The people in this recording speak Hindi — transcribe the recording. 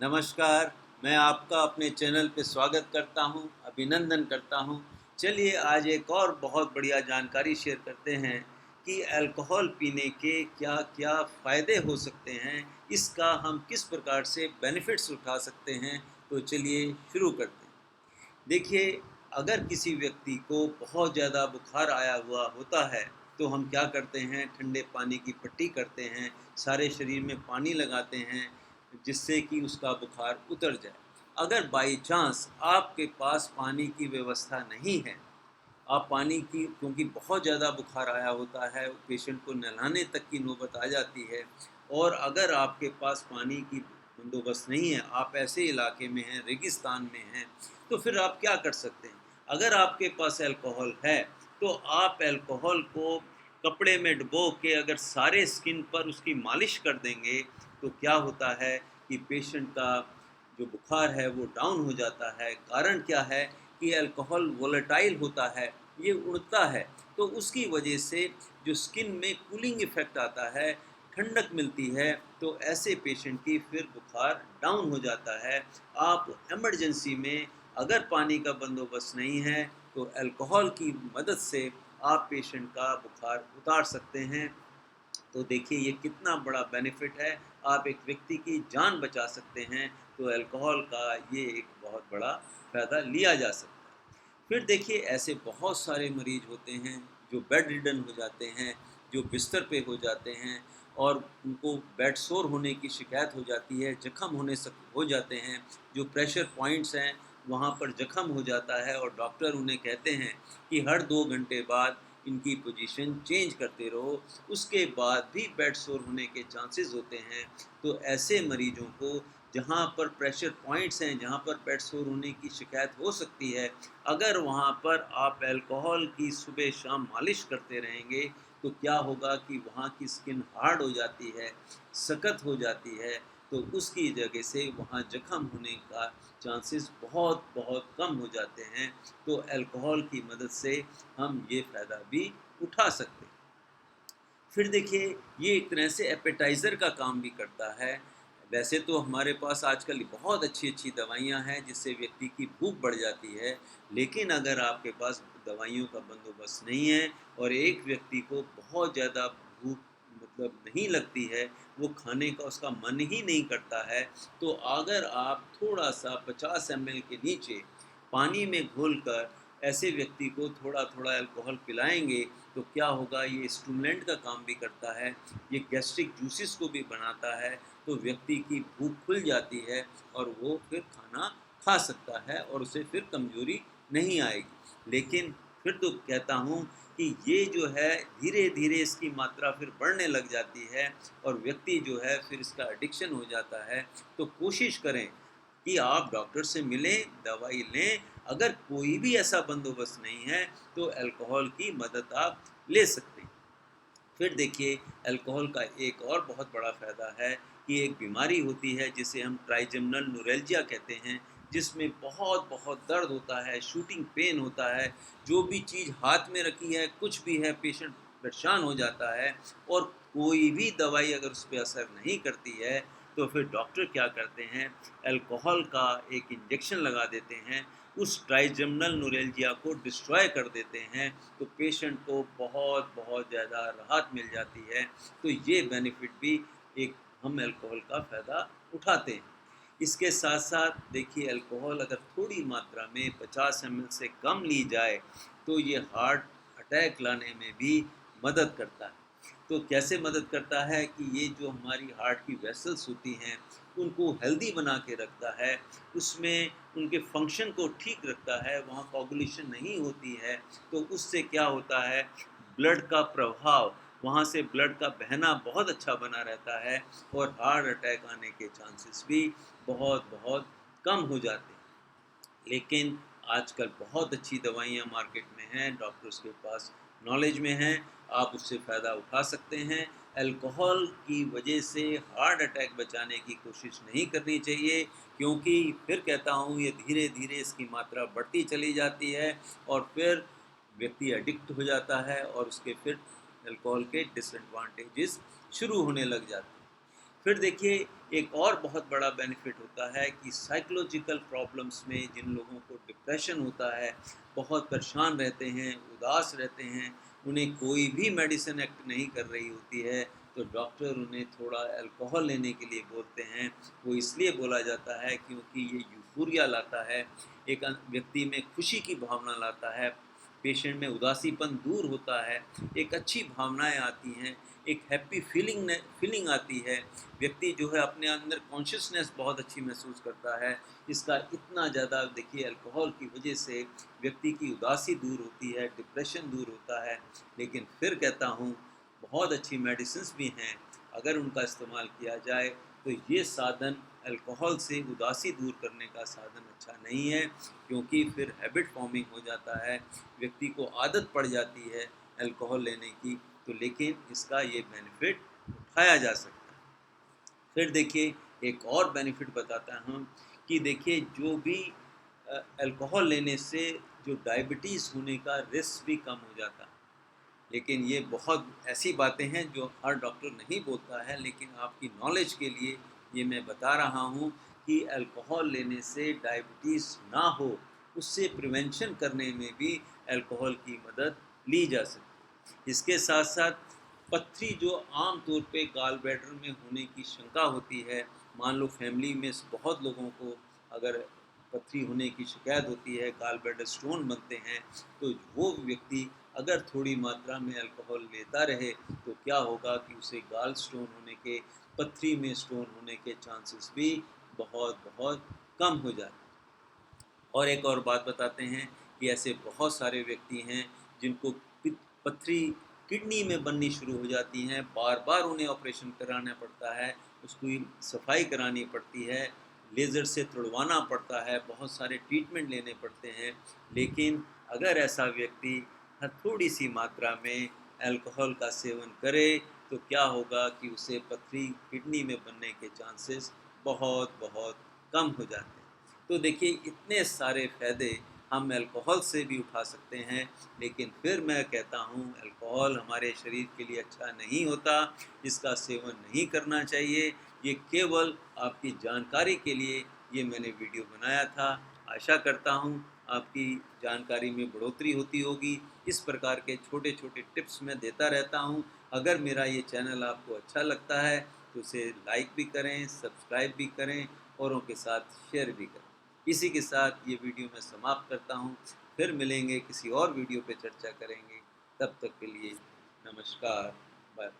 नमस्कार, मैं आपका अपने चैनल पे स्वागत करता हूँ, अभिनंदन करता हूँ। चलिए आज एक और बहुत बढ़िया जानकारी शेयर करते हैं कि अल्कोहल पीने के क्या-क्या फ़ायदे हो सकते हैं, इसका हम किस प्रकार से बेनिफिट्स उठा सकते हैं। तो चलिए शुरू करते हैं। देखिए, अगर किसी व्यक्ति को बहुत ज़्यादा बुखार आया हुआ होता है, तो हम क्या करते हैं, ठंडे पानी की पट्टी करते हैं, सारे शरीर में पानी लगाते हैं, जिससे कि उसका बुखार उतर जाए। अगर बाई चांस आपके पास पानी की व्यवस्था नहीं है, आप पानी की क्योंकि बहुत ज़्यादा बुखार आया होता है, पेशेंट को नहलाने तक की नौबत आ जाती है और अगर आपके पास पानी की बंदोबस्त नहीं है, आप ऐसे इलाके में हैं, रेगिस्तान में हैं, तो फिर आप क्या कर सकते हैं? अगर आपके पास अल्कोहल है, तो आप अल्कोहल को कपड़े में डुबो के अगर सारे स्किन पर उसकी मालिश कर देंगे, तो क्या होता है कि पेशेंट का जो बुखार है वो डाउन हो जाता है। कारण क्या है कि अल्कोहल वोलेटाइल होता है, ये उड़ता है, तो उसकी वजह से जो स्किन में कूलिंग इफ़ेक्ट आता है, ठंडक मिलती है, तो ऐसे पेशेंट की फिर बुखार डाउन हो जाता है। आप इमरजेंसी में अगर पानी का बंदोबस्त नहीं है, तो अल्कोहल की मदद से आप पेशेंट का बुखार उतार सकते हैं। तो देखिए ये कितना बड़ा बेनिफिट है, आप एक व्यक्ति की जान बचा सकते हैं, तो अल्कोहल का ये एक बहुत बड़ा फ़ायदा लिया जा सकता है। फिर देखिए ऐसे बहुत सारे मरीज़ होते हैं, जो बेड रिडन हो जाते हैं, जो बिस्तर पे हो जाते हैं और उनको बेड सोर होने की शिकायत हो जाती है, जख्म होने सक हो जाते हैं, जो प्रेशर पॉइंट्स हैं, वहाँ पर जख्म हो जाता है और डॉक्टर उन्हें कहते हैं कि हर 2 घंटे बाद इनकी पोजीशन चेंज करते रहो, उसके बाद भी बेड सोर होने के चांसेस होते हैं। तो ऐसे मरीजों को जहाँ पर प्रेशर पॉइंट्स हैं, जहाँ पर बेड सोर होने की शिकायत हो सकती है, अगर वहाँ पर आप अल्कोहल की सुबह-शाम मालिश करते रहेंगे, तो क्या होगा कि वहाँ की स्किन हार्ड हो जाती है, सख्त हो जाती है, तो उसकी जगह से वहाँ जख्म होने का चांसेस बहुत-बहुत कम हो जाते हैं। तो अल्कोहल की मदद से हम ये फ़ायदा भी उठा सकते हैं। फिर देखिए ये एक तरह से एपेटाइज़र का काम भी करता है। वैसे तो हमारे पास आजकल बहुत अच्छी-अच्छी दवाइयाँ हैं जिससे व्यक्ति की भूख बढ़ जाती है, लेकिन अगर आपके पास दवाइयों का बंदोबस्त नहीं है और एक व्यक्ति को बहुत ज़्यादा भूख मतलब नहीं लगती है, वो खाने का उसका मन ही नहीं करता है, तो अगर आप थोड़ा-सा 50 एमएल के नीचे पानी में घोलकर ऐसे व्यक्ति को थोड़ा-थोड़ा अल्कोहल पिलाएँगे, तो क्या होगा ये स्टिमुलेंट का काम भी करता है, ये गैस्ट्रिक जूसेस को भी बनाता है, तो व्यक्ति की भूख खुल जाती है और वो फिर खाना खा सकता है और उसे फिर कमज़ोरी नहीं आएगी। लेकिन फिर तो कहता हूँ कि ये जो है धीरे-धीरे इसकी मात्रा फिर बढ़ने लग जाती है और व्यक्ति जो है फिर इसका एडिक्शन हो जाता है। तो कोशिश करें कि आप डॉक्टर से मिलें, दवाई लें, अगर कोई भी ऐसा बंदोबस्त नहीं है, तो अल्कोहल की मदद आप ले सकते हैं। फिर देखिए अल्कोहल का एक और बहुत बड़ा फ़ायदा है कि एक बीमारी होती है जिसे हम ट्राइजेमिनल न्यूरैल्जिया कहते हैं, जिसमें बहुत-बहुत दर्द होता है, शूटिंग पेन होता है, जो भी चीज़ हाथ में रखी है, कुछ भी है, पेशेंट परेशान हो जाता है और कोई भी दवाई अगर उस पे असर नहीं करती है, तो फिर डॉक्टर क्या करते हैं, अल्कोहल का एक इंजेक्शन लगा देते हैं, उस ट्राइजेमिनल न्यूरैल्जिया को डिस्ट्रॉय कर देते हैं, तो पेशेंट को बहुत-बहुत ज़्यादा राहत मिल जाती है। तो ये बेनिफिट भी एक हम अल्कोहल का फ़ायदा उठाते हैं। इसके साथ-साथ देखिए अल्कोहल अगर थोड़ी मात्रा में 50 एमएल से कम ली जाए, तो ये हार्ट अटैक लाने में भी मदद करता है। तो कैसे मदद करता है कि ये जो हमारी हार्ट की वेसल्स होती हैं, उनको हेल्दी बना के रखता है, उसमें उनके फंक्शन को ठीक रखता है, वहाँ कोगुलेशन नहीं होती है, तो उससे क्या होता है, ब्लड का प्रभाव, वहाँ से ब्लड का बहना बहुत अच्छा बना रहता है और हार्ट अटैक आने के चांसेस भी बहुत-बहुत कम हो जाते हैं। लेकिन आजकल बहुत अच्छी दवाइयाँ मार्केट में हैं, डॉक्टर्स के पास नॉलेज में हैं, आप उससे फ़ायदा उठा सकते हैं। अल्कोहल की वजह से हार्ट अटैक बचाने की कोशिश नहीं करनी चाहिए, क्योंकि फिर कहता हूँ ये धीरे-धीरे इसकी मात्रा बढ़ती चली जाती है और फिर व्यक्ति एडिक्ट हो जाता है और उसके फिर अल्कोहल के डिसएडवांटेजेस शुरू होने लग जाते हैं। फिर देखिए एक और बहुत बड़ा बेनिफिट होता है कि साइकोलॉजिकल प्रॉब्लम्स में जिन लोगों को डिप्रेशन होता है, बहुत परेशान रहते हैं, उदास रहते हैं, उन्हें कोई भी मेडिसिन एक्ट नहीं कर रही होती है, तो डॉक्टर उन्हें थोड़ा अल्कोहल लेने के लिए बोलते हैं। वो इसलिए बोला जाता है क्योंकि ये यूफोरिया लाता है, एक व्यक्ति में खुशी की भावना लाता है, पेशेंट में उदासीपन दूर होता है, एक अच्छी भावनाएं आती हैं, एक हैप्पी फीलिंग आती है, व्यक्ति जो है अपने अंदर कॉन्शियसनेस बहुत अच्छी महसूस करता है। इसका इतना ज़्यादा देखिए अल्कोहल की वजह से व्यक्ति की उदासी दूर होती है, डिप्रेशन दूर होता है। लेकिन फिर कहता हूँ बहुत अच्छी मेडिसिन्स भी हैं, अगर उनका इस्तेमाल किया जाए तो ये साधन अल्कोहल से उदासी दूर करने का साधन अच्छा नहीं है, क्योंकि फिर हैबिट फॉर्मिंग हो जाता है, व्यक्ति को आदत पड़ जाती है अल्कोहल लेने की। तो लेकिन इसका ये बेनिफिट उठाया जा सकता है। फिर देखिए एक और बेनिफिट बताता हूँ कि देखिए जो भी अल्कोहल लेने से जो डायबिटीज़ होने का रिस्क भी कम हो जाता है। लेकिन ये बहुत ऐसी बातें हैं जो हर डॉक्टर नहीं बोलता है, लेकिन आपकी नॉलेज के लिए ये मैं बता रहा हूँ कि अल्कोहल लेने से डायबिटीज़ ना हो, उससे प्रिवेंशन करने में भी अल्कोहल की मदद ली जा सकती है। इसके साथ साथ पथरी जो आम तौर पे गाल ब्लैडर में होने की शंका होती है, मान लो फैमिली में बहुत लोगों को अगर पथरी होने की शिकायत होती है, गाल ब्लैडर स्टोन बनते हैं, तो वो व्यक्ति अगर थोड़ी मात्रा में अल्कोहल लेता रहे तो क्या होगा कि उसे गाल स्टोन होने के, पथरी में स्टोन होने के चांसेस भी बहुत बहुत कम हो जाते हैं। और एक और बात बताते हैं कि ऐसे बहुत सारे व्यक्ति हैं जिनको पथरी किडनी में बननी शुरू हो जाती हैं, बार बार उन्हें ऑपरेशन कराना पड़ता है, उसकी सफाई करानी पड़ती है, लेज़र से तुड़वाना पड़ता है, बहुत सारे ट्रीटमेंट लेने पड़ते हैं। लेकिन अगर ऐसा व्यक्ति हर थोड़ी सी मात्रा में अल्कोहल का सेवन करे तो क्या होगा कि उसे पथरी किडनी में बनने के चांसेस बहुत बहुत कम हो जाते हैं। तो देखिए इतने सारे फ़ायदे हम अल्कोहल से भी उठा सकते हैं, लेकिन फिर मैं कहता हूँ अल्कोहल हमारे शरीर के लिए अच्छा नहीं होता, इसका सेवन नहीं करना चाहिए। ये केवल आपकी जानकारी के लिए ये मैंने वीडियो बनाया था। आशा करता हूँ आपकी जानकारी में बढ़ोतरी होती होगी। इस प्रकार के छोटे-छोटे टिप्स मैं देता रहता हूँ। अगर मेरा ये चैनल आपको अच्छा लगता है तो उसे लाइक भी करें, सब्सक्राइब भी करें, औरों के साथ शेयर भी करें। इसी के साथ ये वीडियो मैं समाप्त करता हूँ। फिर मिलेंगे, किसी और वीडियो पे चर्चा करेंगे। तब तक के लिए नमस्कार, बाय।